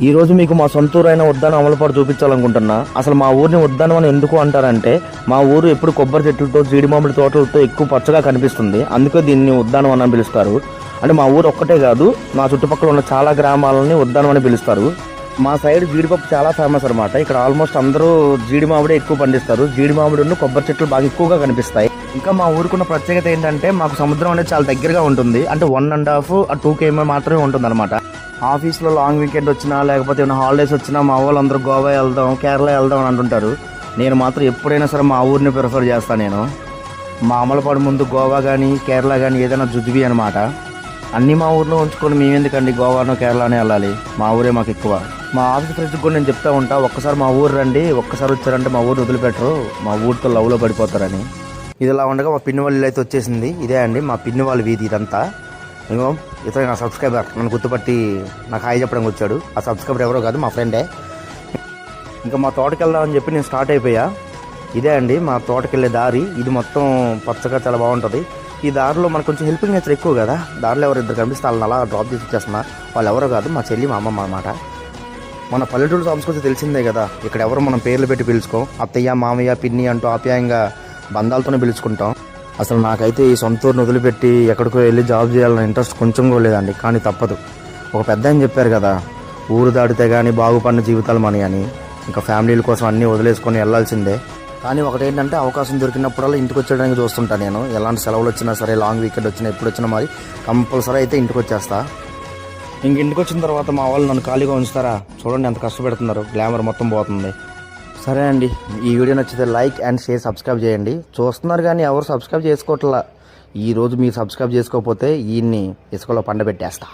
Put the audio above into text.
ఈ రోజు మీకు మా సొంత ఊరైన ఉద్దానం అమలుపాడు చూపించాలనుకుంటున్నా. అసలు మా ఊరిని ఉద్దానం అని ఎందుకు అంటారంటే, మా ఊరు ఎప్పుడు కొబ్బరి చెట్లతో జీడి మామిడి తోటలతో ఎక్కువ పచ్చగా కనిపిస్తుంది. అందుకే దీన్ని ఉద్దానం అని పిలుస్తారు. అంటే మా ఊరు ఒక్కటే కాదు, మా చుట్టుపక్కల ఉన్న చాలా గ్రామాలని ఉద్దానం అని పిలుస్తారు. మా సైడ్ జీడిపప్పు చాలా ఫేమస్ అనమాట. ఇక్కడ ఆల్మోస్ట్ అందరూ జీడి మామిడి ఎక్కువ పండిస్తారు. జీడి మామిడి కొబ్బరి చెట్లు బాగా ఎక్కువగా కనిపిస్తాయి. ఇంకా మా ఊరుకున్న ప్రత్యేకత ఏంటంటే, మాకు సముద్రం అనేది చాలా దగ్గరగా ఉంటుంది. అంటే 1.5 2 km మాత్రమే ఉంటుంది అనమాట. ఆఫీస్లో లాంగ్ వీకెండ్ వచ్చినా లేకపోతే ఏమైనా హాలిడేస్ వచ్చినా మా వాళ్ళందరూ గోవా వెళ్దాం, కేరళ వెళ్దాం అని అంటుంటారు. నేను మాత్రం ఎప్పుడైనా సరే మా ఊరిని ప్రిఫర్ చేస్తాను. నేను మా అమలపాడు ముందు గోవా కానీ కేరళ కానీ ఏదైనా జుజుబి అనమాట. అన్నీ మా ఊరిలో ఉంచుకొని మేమెందుకండి గోవానో కేరళనే వెళ్ళాలి, మా ఊరే మాకు ఎక్కువ. మా ఆఫీస్ ఫ్రెండ్స్కి కూడా నేను చెప్తా ఉంటా, ఒక్కసారి మా ఊరు రండి, ఒక్కసారి వచ్చారంటే మా ఊరు వదిలిపెట్టరు, మా ఊరితో లవ్లో పడిపోతారని. ఇది ఇలా ఉండగా మా పిన్ని వాళ్ళ అయితే వచ్చేసింది. ఇదే అండి మా పిన్ని వాళ్ళ వీధి ఇదంతా. ఇంకో ఇతను నా సబ్స్క్రైబర్, నన్ను గుర్తుపట్టి నాకు హాయ్ చెప్పడానికి వచ్చాడు. ఆ సబ్స్క్రైబర్ ఎవరో కాదు, మా ఫ్రెండే. ఇంకా మా తోటకి వెళ్దామని చెప్పి నేను స్టార్ట్ అయిపోయా. ఇదే అండి మా తోటకి వెళ్ళే దారి. ఇది మొత్తం పచ్చగా చాలా బాగుంటుంది. ఈ దారిలో మనకు కొంచెం హెల్పింగ్ నేచర్ ఎక్కువ కదా. దారిలో ఎవరు ఇద్దరు కనిపిస్తే వాళ్ళని అలా డ్రాప్ చేసి ఇచ్చేస్తున్నా. వాళ్ళు ఎవరో కాదు, మా చెల్లి మా అమ్మమ్మ అన్నమాట. మన పల్లెటూరు సంస్కృతి తెలిసిందే కదా. ఇక్కడ ఎవరు మనం పేర్లు పెట్టి పిలుచుకోం. అత్తయ్య మామయ్య పిన్ని అంటూ ఆప్యాయంగా బంధాలతోనే పిలుచుకుంటాం. అసలు నాకైతే ఈ సొంత ఊరిని వదిలిపెట్టి ఎక్కడికో వెళ్ళి జాబ్ చేయాలన్న ఇంట్రెస్ట్ కొంచెం కూడా లేదండి. కానీ తప్పదు. ఒక పెద్ద ఆయన చెప్పారు కదా, ఊరు దాటితే కానీ బాగుపడిన జీవితాలు మనీ అని. ఇంకా ఫ్యామిలీల కోసం అన్నీ వదిలేసుకొని వెళ్ళాల్సిందే. కానీ ఒకటేంటంటే, అవకాశం దొరికినప్పుడల్లా ఇంటికి వచ్చేయడానికి చూస్తుంటాను నేను. ఎలాంటి సెలవులు వచ్చినా సరే, లాంగ్ వీకెండ్ వచ్చినా ఎప్పుడు వచ్చినా మరి కంపల్సరీ అయితే ఇంటికి వచ్చేస్తా. ఇంటికి వచ్చిన తర్వాత మా వాళ్ళు నన్ను ఖాళీగా ఉంచుతారా? చూడండి ఎంత కష్టపెడుతున్నారు, గ్లామర్ మొత్తం పోతుంది. సరే అండి, ఈ వీడియో నచ్చితే లైక్ అండ్ షేర్, సబ్స్క్రైబ్ చేయండి. చూస్తున్నారు కానీ ఎవరు సబ్స్క్రైబ్ చేసుకోవట్లా. ఈరోజు మీరు సబ్స్క్రైబ్ చేసుకోకపోతే ఈయన్ని ఇసుకలో పండబెట్టేస్తా.